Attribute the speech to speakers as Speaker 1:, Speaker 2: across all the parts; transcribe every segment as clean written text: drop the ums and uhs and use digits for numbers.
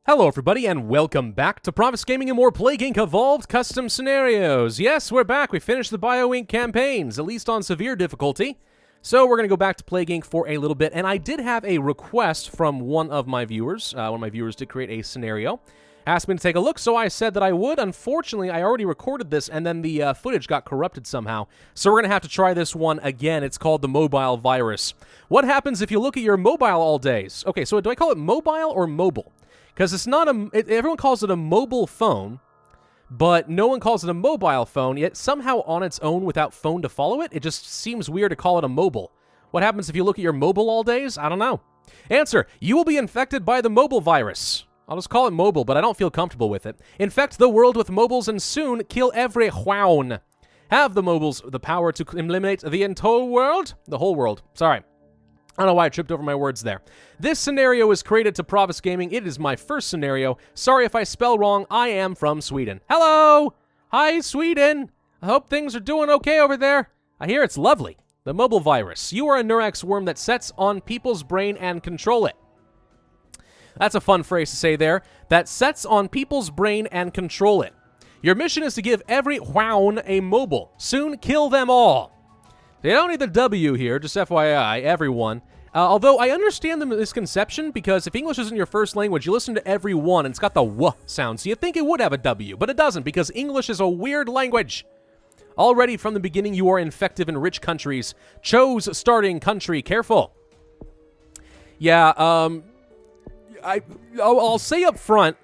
Speaker 1: Hello everybody and welcome back to Pravus Gaming and more Plague Inc. Evolved Custom Scenarios. Yes, we're back. We finished the BioInc campaigns, at least on severe difficulty. So we're going to go back to Plague Inc. for a little bit, and I did have a request from one of my viewers. One of my viewers did create a scenario. Asked me to take a look, so I said that I would. Unfortunately, I already recorded this, and then the footage got corrupted somehow. So we're going to have to try this one again. It's called the mobile virus. What happens if you look at your mobile all days? Okay, so do I call it mobile or mobile? Because it's not everyone calls it a mobile phone, but no one calls it a mobile phone, yet somehow on its own without phone to follow it, it just seems weird to call it a mobile. What happens if you look at your mobile all days? I don't know. Answer, you will be infected by the mobile virus. I'll just call it mobile, but I don't feel comfortable with it. Infect the world with mobiles and soon kill every Huan. Have the mobiles the power to eliminate the entire world? The whole world. Sorry. I don't know why I tripped over my words there. This scenario is created to Pravus Gaming. It is my first scenario. Sorry if I spell wrong. I am from Sweden. Hello! Hi, Sweden! I hope things are doing okay over there. I hear it's lovely. The mobile virus. You are a Neurox worm that sets on people's brain and control it. That's a fun phrase to say there. That sets on people's brain and control it. Your mission is to give every Huan a mobile. Soon kill them all. They don't need the W here, just FYI, everyone. Although I understand the misconception, because if English isn't your first language, you listen to every one, and it's got the W sound, so you'd think it would have a W, but it doesn't, because English is a weird language. Already from the beginning, you are infective in rich countries. Chose starting country. Careful. Yeah, I'll say up front,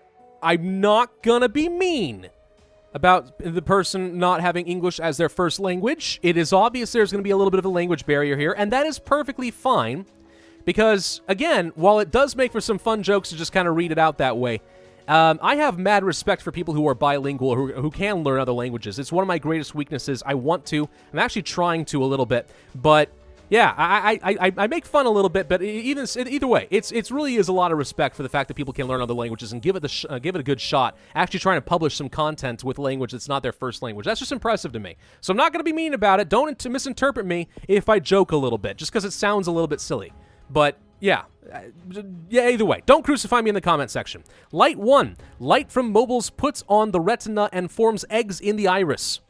Speaker 1: I'm not gonna be mean about the person not having English as their first language. It is obvious there's going to be a little bit of a language barrier here, and that is perfectly fine, because, again, while it does make for some fun jokes to just kind of read it out that way, I have mad respect for people who are bilingual, who can learn other languages. It's one of my greatest weaknesses. I want to. I'm actually trying to a little bit, but yeah, I make fun a little bit, but either way, it really is a lot of respect for the fact that people can learn other languages and give it a good shot. Actually, trying to publish some content with language that's not their first language. That's just impressive to me. So I'm not going to be mean about it. Don't misinterpret me if I joke a little bit, just because it sounds a little bit silly. But yeah, either way, don't crucify me in the comment section. Light 1. Light from mobiles puts on the retina and forms eggs in the iris.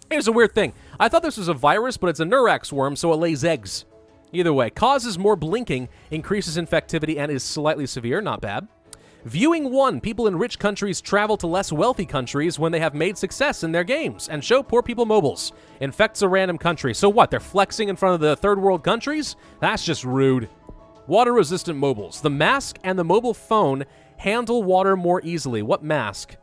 Speaker 1: Here's a weird thing. I thought this was a virus, but it's a Neurox worm, so it lays eggs. Either way, causes more blinking, increases infectivity, and is slightly severe. Not bad. Viewing 1. People in rich countries travel to less wealthy countries when they have made success in their games and show poor people mobiles. Infects a random country. So what, they're flexing in front of the third world countries? That's just rude. Water-resistant mobiles. The mask and the mobile phone handle water more easily. What mask?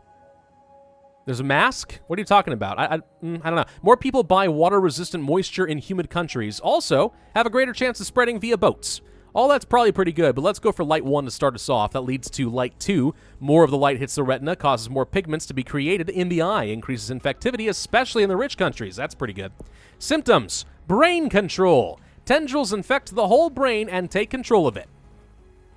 Speaker 1: There's a mask? What are you talking about? I don't know. More people buy water-resistant moisture in humid countries. Also, have a greater chance of spreading via boats. All that's probably pretty good, but let's go for Light 1 to start us off. That leads to Light 2. More of the light hits the retina, causes more pigments to be created in the eye, increases infectivity, especially in the rich countries. That's pretty good. Symptoms. Brain control. Tendrils infect the whole brain and take control of it.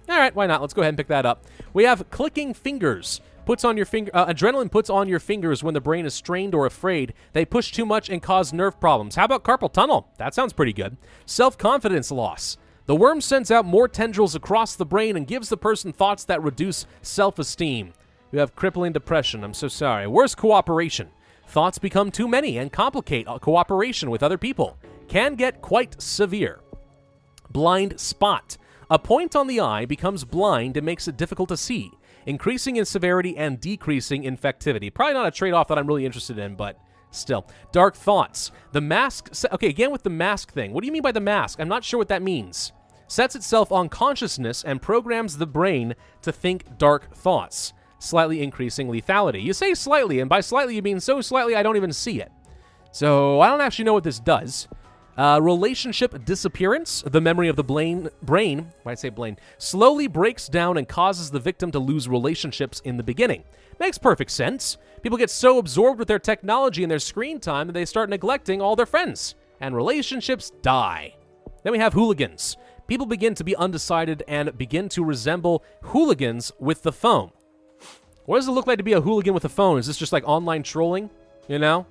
Speaker 1: All right, why not? Let's go ahead and pick that up. We have clicking fingers. Adrenaline puts on your fingers when the brain is strained or afraid. They push too much and cause nerve problems. How about carpal tunnel? That sounds pretty good. Self-confidence loss. The worm sends out more tendrils across the brain and gives the person thoughts that reduce self-esteem. You have crippling depression. I'm so sorry. Worse, cooperation. Thoughts become too many and complicate cooperation with other people. Can get quite severe. Blind spot. A point on the eye becomes blind and makes it difficult to see, increasing in severity and decreasing infectivity. Probably not a trade-off that I'm really interested in, but still. Dark thoughts. The mask... Okay, again with the mask thing. What do you mean by the mask? I'm not sure what that means. Sets itself on consciousness and programs the brain to think dark thoughts, slightly increasing lethality. You say slightly, and by slightly you mean so slightly I don't even see it. So I don't actually know what this does. Relationship disappearance. The memory of the brain, why I say brain, slowly breaks down and causes the victim to lose relationships in the beginning. Makes perfect sense. People get so absorbed with their technology and their screen time that they start neglecting all their friends, and relationships die. Then we have hooligans. People begin to be undecided and begin to resemble hooligans with the phone. What does it look like to be a hooligan with a phone? Is this just like online trolling, you know?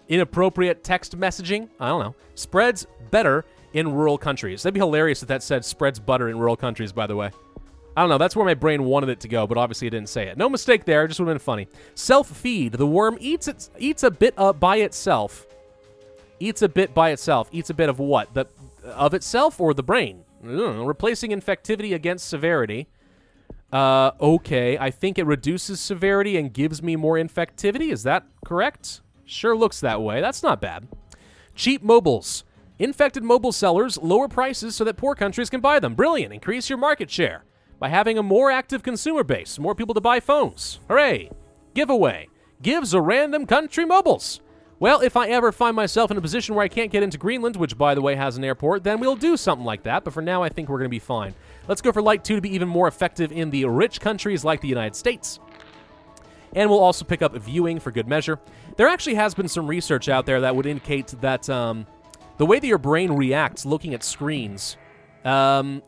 Speaker 1: Inappropriate text messaging? I don't know. Spreads better in rural countries. That'd be hilarious if that said spreads butter in rural countries, by the way. I don't know. That's where my brain wanted it to go, but obviously it didn't say it. No mistake there. Just would have been funny. Self-feed. The worm eats a bit by itself. Eats a bit by itself. Eats a bit of what? Of itself or the brain? Replacing infectivity against severity. Okay. I think it reduces severity and gives me more infectivity. Is that correct? Sure looks that way. That's not bad. Cheap mobiles. Infected mobile sellers lower prices so that poor countries can buy them. Brilliant. Increase your market share by having a more active consumer base. More people to buy phones. Hooray. Giveaway. Gives a random country mobiles. Well, if I ever find myself in a position where I can't get into Greenland, which, by the way, has an airport, then we'll do something like that. But for now, I think we're going to be fine. Let's go for Light 2 to be even more effective in the rich countries like the United States. And we'll also pick up viewing for good measure. There actually has been some research out there that would indicate that the way that your brain reacts looking at screens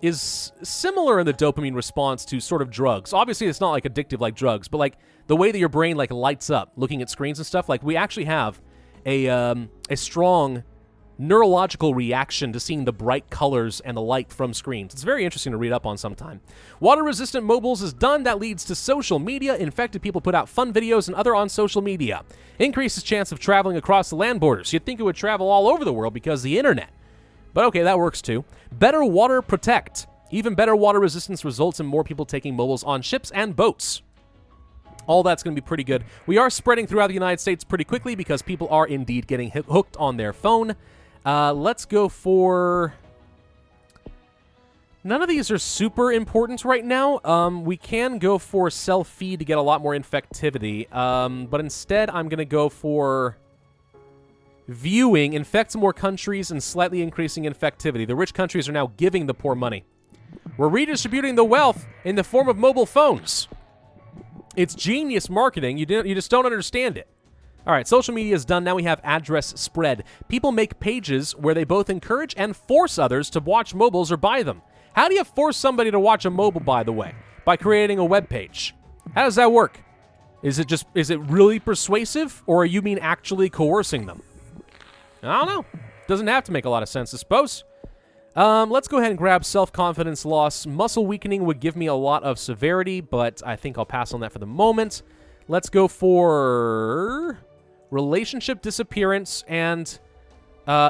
Speaker 1: is similar in the dopamine response to sort of drugs. Obviously, it's not like addictive like drugs, but like the way that your brain like lights up looking at screens and stuff. Like we actually have a strong neurological reaction to seeing the bright colors and the light from screens. It's very interesting to read up on sometime. Water-resistant mobiles is done. That leads to social media. Infected people put out fun videos and other on social media. Increases chance of traveling across the land borders. You'd think it would travel all over the world because of the internet. But okay, that works too. Better water protect. Even better water resistance results in more people taking mobiles on ships and boats. All that's going to be pretty good. We are spreading throughout the United States pretty quickly because people are indeed getting hooked on their phone. Let's go for... None of these are super important right now. We can go for self-feed to get a lot more infectivity. But instead, I'm going to go for... Viewing infects more countries and slightly increasing infectivity. The rich countries are now giving the poor money. We're redistributing the wealth in the form of mobile phones. It's genius marketing. You just don't understand it. All right, social media is done. Now we have address spread. People make pages where they both encourage and force others to watch mobiles or buy them. How do you force somebody to watch a mobile, by the way? By creating a web page. How does that work? Is it really persuasive, or you mean actually coercing them? I don't know. Doesn't have to make a lot of sense, I suppose. Let's go ahead and grab self-confidence loss. Muscle weakening would give me a lot of severity, but I think I'll pass on that for the moment. Let's go for relationship disappearance and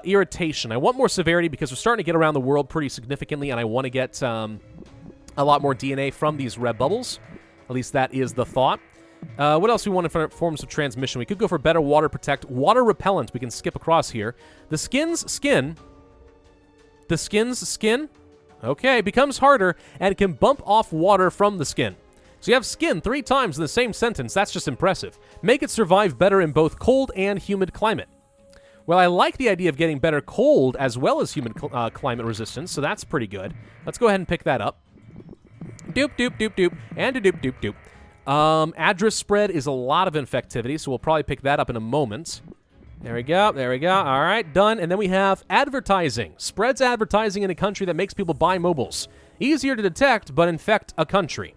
Speaker 1: irritation. I want more severity because we're starting to get around the world pretty significantly, and I want to get a lot more DNA from these red bubbles. At least that is the thought. What else do we want in forms of transmission? We could go for better water protect. Water repellent. We can skip across here. The skin's skin. The skin's skin. Okay, becomes harder and can bump off water from the skin. So you have skin 3 times in the same sentence. That's just impressive. Make it survive better in both cold and humid climate. Well, I like the idea of getting better cold as well as humid climate resistance, so that's pretty good. Let's go ahead and pick that up. Doop, doop, doop, doop, and a doop, doop, doop. Address spread is a lot of infectivity, so we'll probably pick that up in a moment. There we go, there we go. All right, done. And then we have advertising. Spreads advertising in a country that makes people buy mobiles. Easier to detect, but infect a country.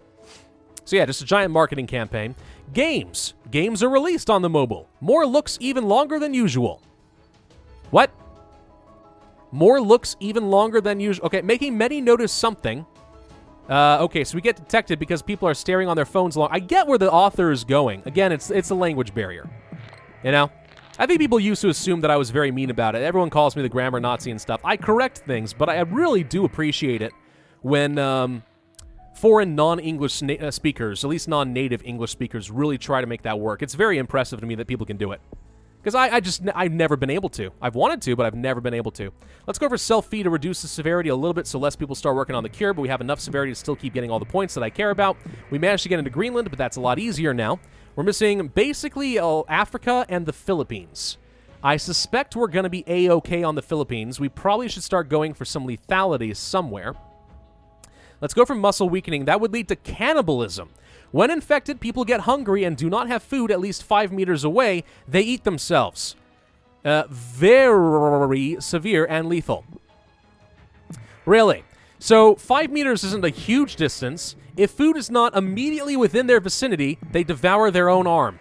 Speaker 1: So yeah, just a giant marketing campaign. Games. Games are released on the mobile. More looks even longer than usual. What? More looks even longer than usual. Okay, making many notice something. Okay, so we get detected because people are staring on their phones long. I get where the author is going. Again, it's a language barrier. You know? I think people used to assume that I was very mean about it. Everyone calls me the grammar Nazi and stuff. I correct things, but I really do appreciate it when foreign non-English speakers, at least non-native English speakers, really try to make that work. It's very impressive to me that people can do it. Because I've never been able to. I've wanted to, but I've never been able to. Let's go for self-feed to reduce the severity a little bit so less people start working on the cure, but we have enough severity to still keep getting all the points that I care about. We managed to get into Greenland, but that's a lot easier now. We're missing basically Africa and the Philippines. I suspect we're going to be A-okay on the Philippines. We probably should start going for some lethality somewhere. Let's go for muscle weakening. That would lead to cannibalism. When infected, people get hungry and do not have food at least 5 meters away. They eat themselves. Very severe and lethal. Really. So 5 meters isn't a huge distance. If food is not immediately within their vicinity, they devour their own arm.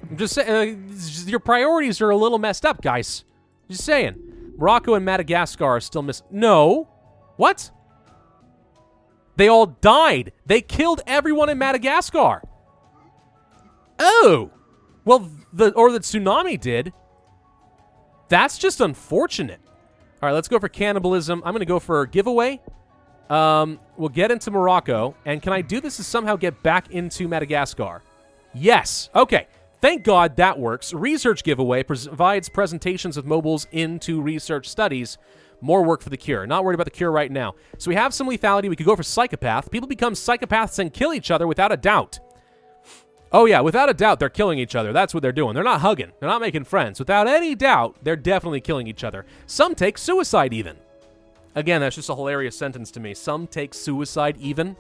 Speaker 1: I'm just saying, your priorities are a little messed up, guys. Just saying. Morocco and Madagascar are still No. What? They all died. They killed everyone in Madagascar. Oh. Well, the tsunami did. That's just unfortunate. All right, let's go for cannibalism. I'm going to go for giveaway. We'll get into Morocco. And can I do this to somehow get back into Madagascar? Yes. Okay. Thank God that works. Research giveaway provides presentations of mobiles into research studies. More work for the cure. Not worried about the cure right now. So we have some lethality. We could go for psychopath. People become psychopaths and kill each other without a doubt. Oh yeah, without a doubt, they're killing each other. That's what they're doing. They're not hugging. They're not making friends. Without any doubt, they're definitely killing each other. Some take suicide even. Again, that's just a hilarious sentence to me. Some take suicide even.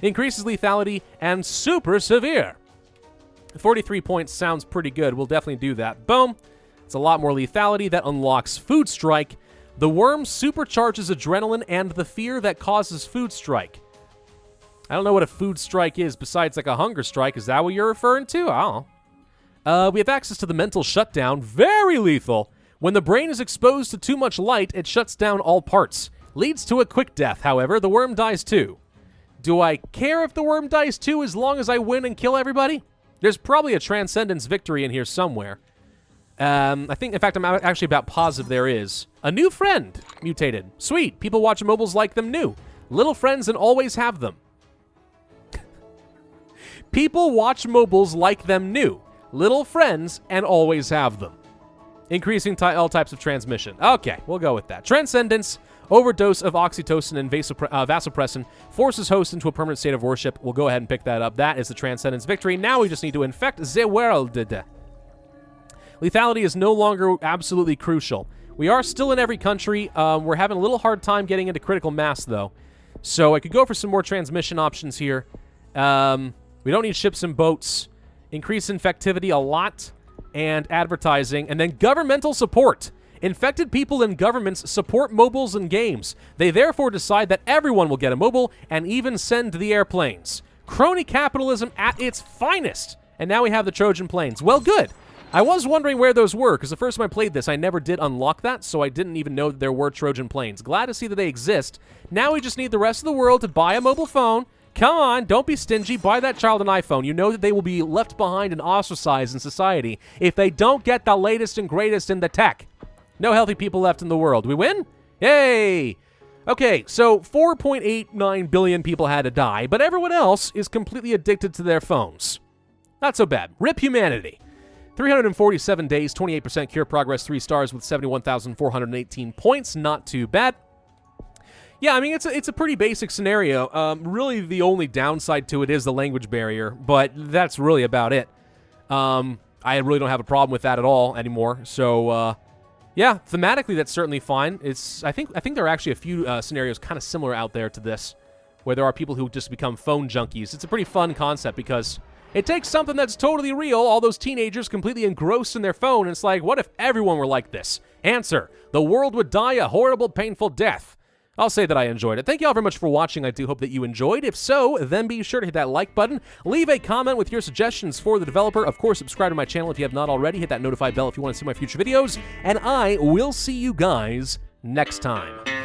Speaker 1: Increases lethality and super severe. 43 points sounds pretty good. We'll definitely do that. Boom. It's a lot more lethality. That unlocks Food Strike. The worm supercharges adrenaline and the fear that causes Food Strike. I don't know what a Food Strike is besides like a hunger strike. Is that what you're referring to? I don't know. We have access to the mental shutdown. Very lethal. When the brain is exposed to too much light, it shuts down all parts. Leads to a quick death, however. The worm dies too. Do I care if the worm dies too as long as I win and kill everybody? There's probably a Transcendence victory in here somewhere. I think, in fact, I'm actually about positive there is. A new friend mutated. Sweet. People watch mobiles like them new. Little friends and always have them. People watch mobiles like them new. Little friends and always have them. Increasing all types of transmission. Okay, we'll go with that. Transcendence. Overdose of oxytocin and vasopressin forces host into a permanent state of worship. We'll go ahead and pick that up. That is the Transcendence victory. Now we just need to infect the world. Lethality is no longer absolutely crucial. We are still in every country. We're having a little hard time getting into critical mass, though. So I could go for some more transmission options here. We don't need ships and boats. Increase infectivity a lot. And advertising. And then governmental support. Infected people and governments support mobiles and games. They therefore decide that everyone will get a mobile and even send the airplanes. Crony capitalism at its finest. And now we have the Trojan planes. Well, good. I was wondering where those were, because the first time I played this, I never did unlock that, so I didn't even know that there were Trojan planes. Glad to see that they exist. Now we just need the rest of the world to buy a mobile phone. Come on, don't be stingy. Buy that child an iPhone. You know that they will be left behind and ostracized in society if they don't get the latest and greatest in the tech. No healthy people left in the world. We win? Yay! Okay, so 4.89 billion people had to die, but everyone else is completely addicted to their phones. Not so bad. RIP humanity. 347 days, 28% cure progress, 3 stars with 71,418 points. Not too bad. Yeah, I mean, it's a pretty basic scenario. Really, the only downside to it is the language barrier, but that's really about it. I really don't have a problem with that at all anymore. So, yeah, thematically, that's certainly fine. I think there are actually a few scenarios kind of similar out there to this, where there are people who just become phone junkies. It's a pretty fun concept because it takes something that's totally real, all those teenagers completely engrossed in their phone, and it's like, what if everyone were like this? Answer: the world would die a horrible, painful death. I'll say that I enjoyed it. Thank you all very much for watching. I do hope that you enjoyed. If so, then be sure to hit that like button. Leave a comment with your suggestions for the developer. Of course, subscribe to my channel if you have not already. Hit that notify bell if you want to see my future videos. And I will see you guys next time.